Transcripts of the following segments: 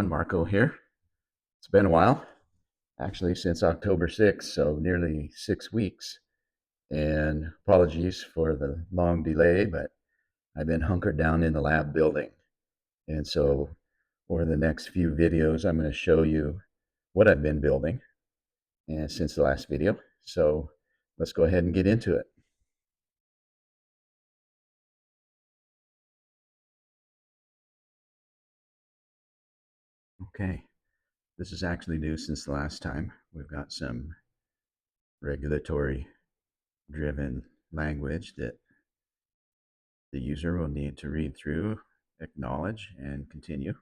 everyone, Marko here. It's been a while, actually since October 6th, so nearly 6 weeks. And apologies for the long delay, but I've been hunkered down in the lab building. And so for the next few videos, I'm going to show you what I've been building and since the last video. So let's go ahead and get into it. Okay, this is actually new since the last time. We've got some regulatory driven language that the user will need to read through, acknowledge, and continue.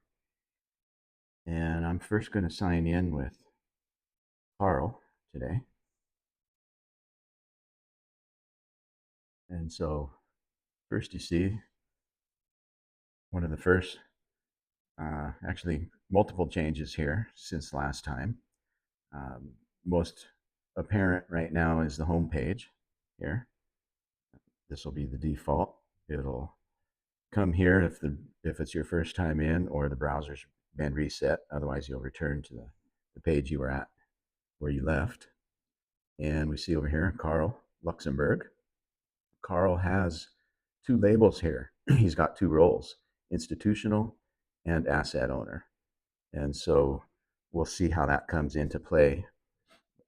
And I'm first going to sign in with Carl today. And so first you see one of the first, actually multiple changes here since last time. Most apparent right now is the home page here. This will be the default. It'll come here if it's your first time in or the browser's been reset. Otherwise, you'll return to the page you were at where you left. And we see over here Carl Luxembourg. Carl has two labels here. He's got two roles, institutional and asset owner. And so we'll see how that comes into play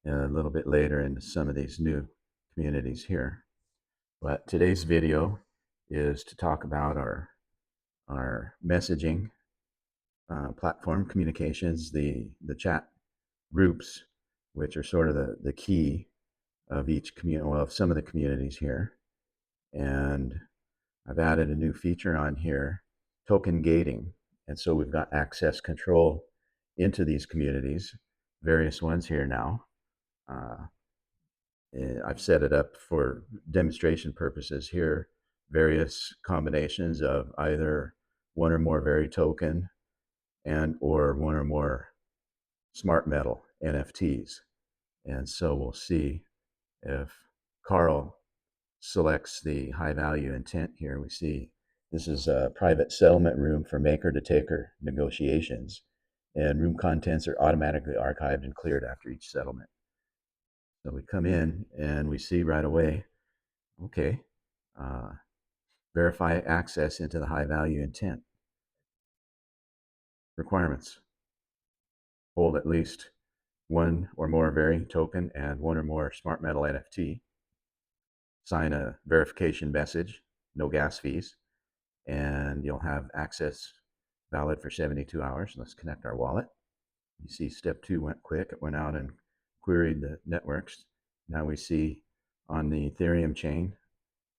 a little bit later in some of these new communities here. But today's video is to talk about our messaging platform communications, the chat groups, which are sort of the key of each community, well, of some of the communities here. And I've added a new feature on here, token gating. And so we've got access control into these communities, various ones here now. I've set it up for demonstration purposes here, various combinations of either one or more Very token and or one or more smart metal NFTs. And so we'll see if Carl selects the high value intent here. We see this is a private settlement room for maker to taker negotiations, and room contents are automatically archived and cleared after each settlement. So we come in and we see right away, okay, verify access into the high value intent. Requirements: hold at least one or more Very token and one or more smart metal NFT. Sign a verification message, no gas fees, and you'll have access valid for 72 hours. Let's connect our wallet. You see step 2 went quick. It went out and queried the networks. Now we see on the Ethereum chain,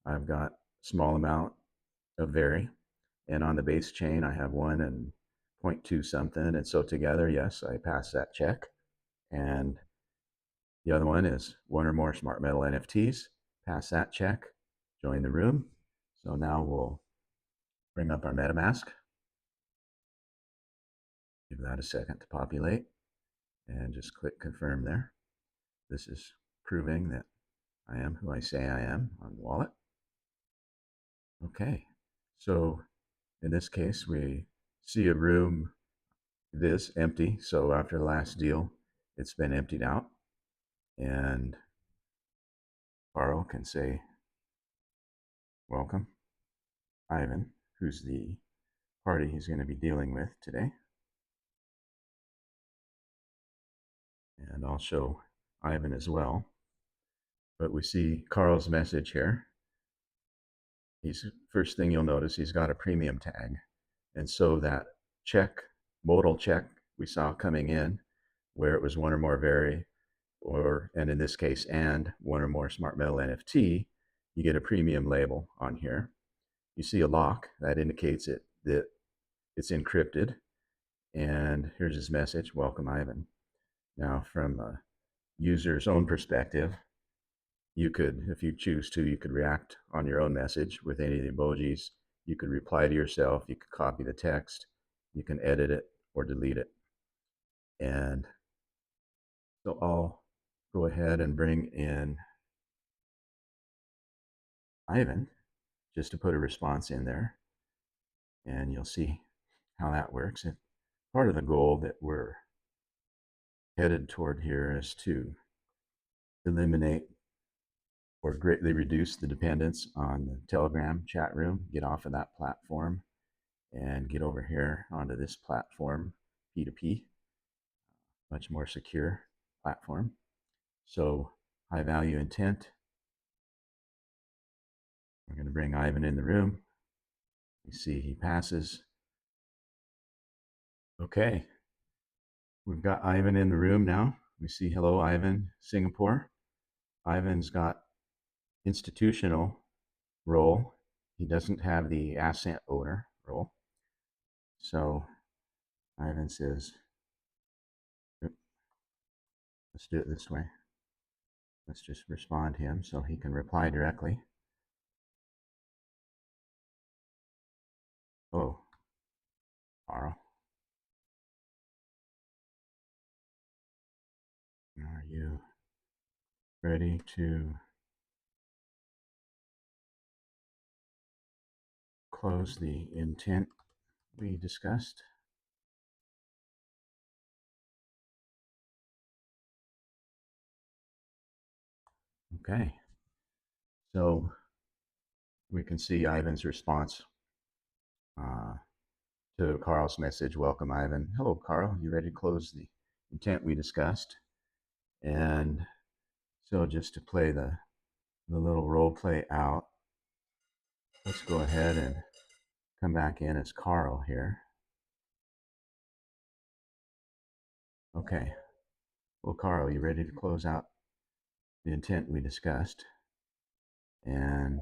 I've got a small amount of Very, and on the base chain, I have 1 and 0.2 something. And so together, yes, I pass that check. And the other one is one or more smart metal NFTs. Pass that check, join the room. So now we'll bring up our MetaMask. Give that a second to populate and just click confirm there. This is proving that I am who I say I am on the wallet. Okay, so in this case, we see a room this empty. So after the last deal, it's been emptied out. And Carl can say, welcome, Ivan, who's the party he's going to be dealing with today. And I'll show Ivan as well. But we see Carl's message here. First thing you'll notice, he's got a premium tag. And so that check, modal check we saw coming in, where it was one or more Very, and in this case, and one or more smart metal NFT, you get a premium label on here. You see a lock that indicates that it's encrypted. And here's his message, welcome Ivan. Now from a user's own perspective, you could, if you choose to, you could react on your own message with any of the emojis. You could reply to yourself, you could copy the text, you can edit it or delete it. And so I'll go ahead and bring in Ivan just to put a response in there. And you'll see how that works. part of the goal that we're headed toward here is to eliminate or greatly reduce the dependence on the Telegram chat room, get off of that platform and get over here onto this platform, P2P, much more secure platform. So high value intent. We're going to bring Ivan in the room. You see he passes. Okay, we've got Ivan in the room now. We see hello, Ivan, Singapore. Ivan's got institutional role. He doesn't have the asset owner role. So Ivan says, let's do it this way. Let's just respond to him so he can reply directly. Oh, Carl, are you ready to close the intent we discussed? Okay, so we can see Ivan's response to Carl's message. Welcome, Ivan. Hello, Carl. You ready to close the intent we discussed? And so just to play the little role play out, let's go ahead and come back in as Carl here. Okay. Well, Carl, you ready to close out the intent we discussed? And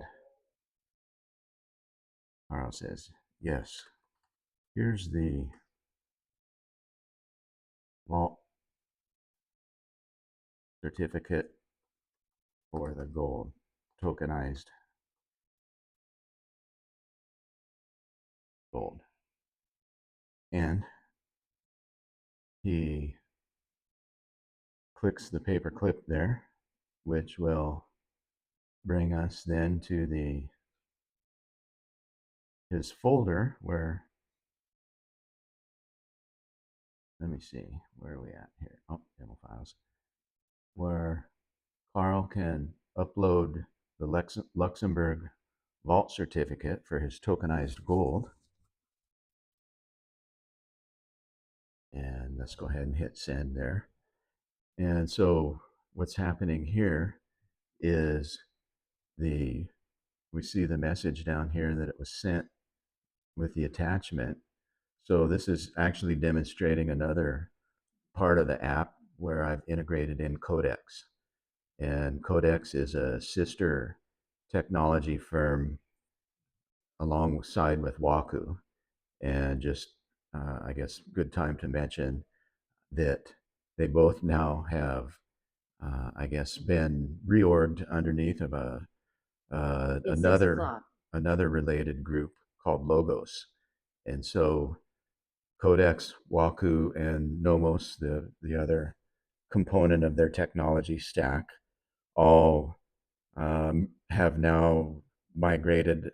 Carl says, yes. Here's the vault certificate for the gold, tokenized gold. And he clicks the paper clip there, which will bring us then to his folder where, let me see, where are we at here? Oh, demo files, where Carl can upload the Luxembourg vault certificate for his tokenized gold. And let's go ahead and hit send there. And so what's happening here is we see the message down here that it was sent with the attachment. So this is actually demonstrating another part of the app where I've integrated in Codex. And Codex is a sister technology firm alongside with Waku. And just, I guess, good time to mention that they both now have, I guess, been reorged underneath of another related group called Logos. And so Codex, Waku, and Nomos, the other component of their technology stack, all have now migrated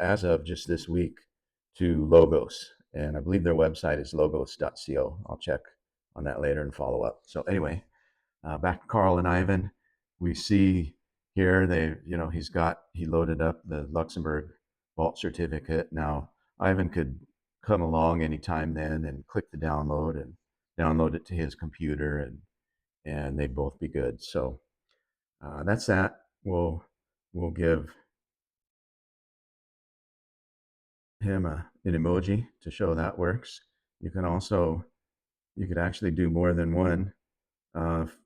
as of just this week to Logos. And I believe their website is logos.co. I'll check on that later and follow up. So anyway, back to Carl and Ivan. We see here he loaded up the Luxembourg vault certificate. Now Ivan could come along anytime then and click the download and download it to his computer, and they'd both be good. So that's that. We'll give him an emoji to show that works. You could actually do more than one.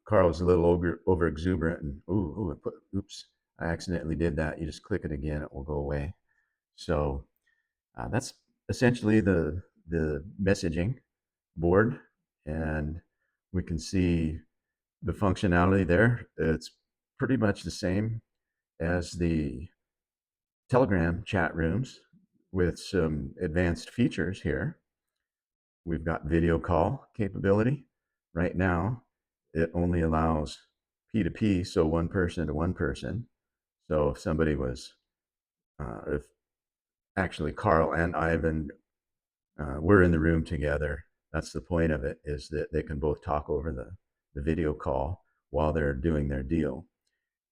Carl's a little over exuberant, and oops, I accidentally did that. You just click it again, it will go away. So that's essentially the messaging board, and we can see the functionality there. It's pretty much the same as the Telegram chat rooms with some advanced features here. We've got video call capability. Right now, it only allows P2P, so one person to one person. So if somebody was, if actually Carl and Ivan were in the room together, That's the point of it, is that they can both talk over the video call while they're doing their deal.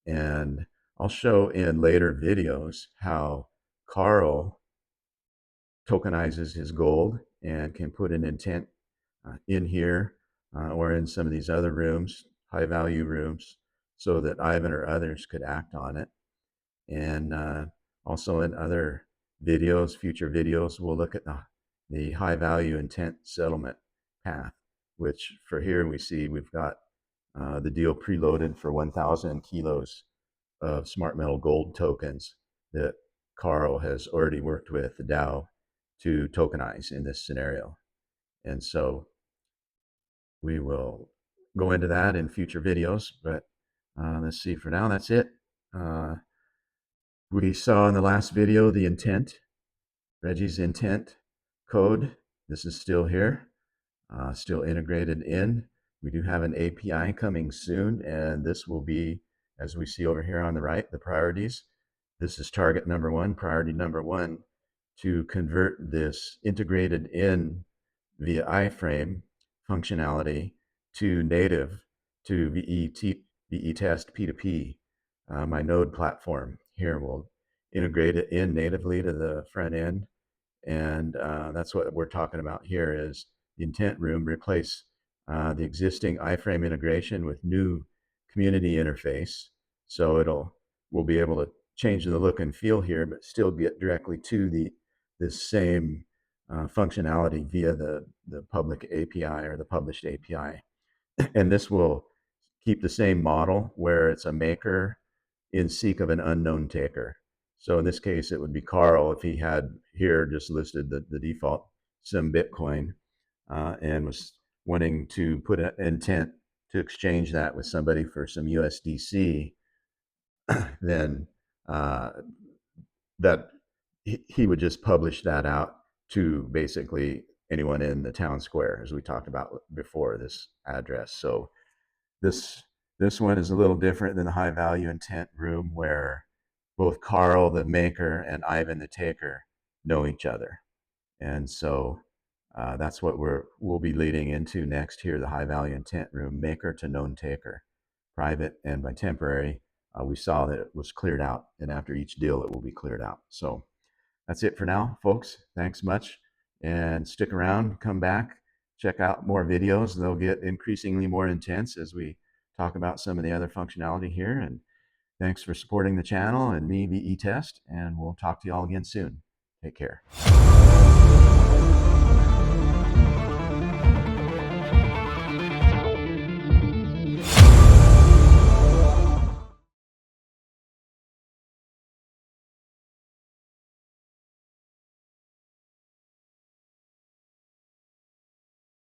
And I'll show in later videos how Carl tokenizes his gold and can put an intent in here or in some of these other rooms, high value rooms, so that Ivan or others could act on it. And also in other videos, future videos, we'll look at the high value intent settlement path, which for here we see we've got the deal preloaded for 1,000 kilos of smart metal gold tokens that Carl has already worked with the DAO to tokenize in this scenario. And so we will go into that in future videos, but let's see, for now, that's it. We saw in the last video the intent, Reggie's intent code. This is still here, still integrated in. We do have an API coming soon, and this will be, as we see over here on the right, the priorities. This is target number one, priority number one, to convert this integrated in via iframe functionality to native to VeTest P2P, my node platform. Here we'll integrate it in natively to the front end. And that's what we're talking about here is the intent room, replace the existing iframe integration with new community interface. So we'll be able to change the look and feel here, but still get directly to this same functionality via the public API or the published API. And this will keep the same model where it's a maker in seek of an unknown taker. So in this case, it would be Carl if he had here just listed the default some Bitcoin and was wanting to put an intent to exchange that with somebody for some USDC, then that he would just publish that out to basically anyone in the town square, as we talked about before, this address. So this one is a little different than the high value intent room, where both Carl the maker and Ivan the taker know each other. And so that's what we'll be leading into next here, the high value intent room, maker to known taker, private and by temporary. We saw that it was cleared out, and after each deal it will be cleared out. So that's it for now, folks. Thanks much, and stick around, come back, check out more videos. They'll get increasingly more intense as we talk about some of the other functionality here. And thanks for supporting the channel and me, VeTest, and we'll talk to you all again soon. Take care.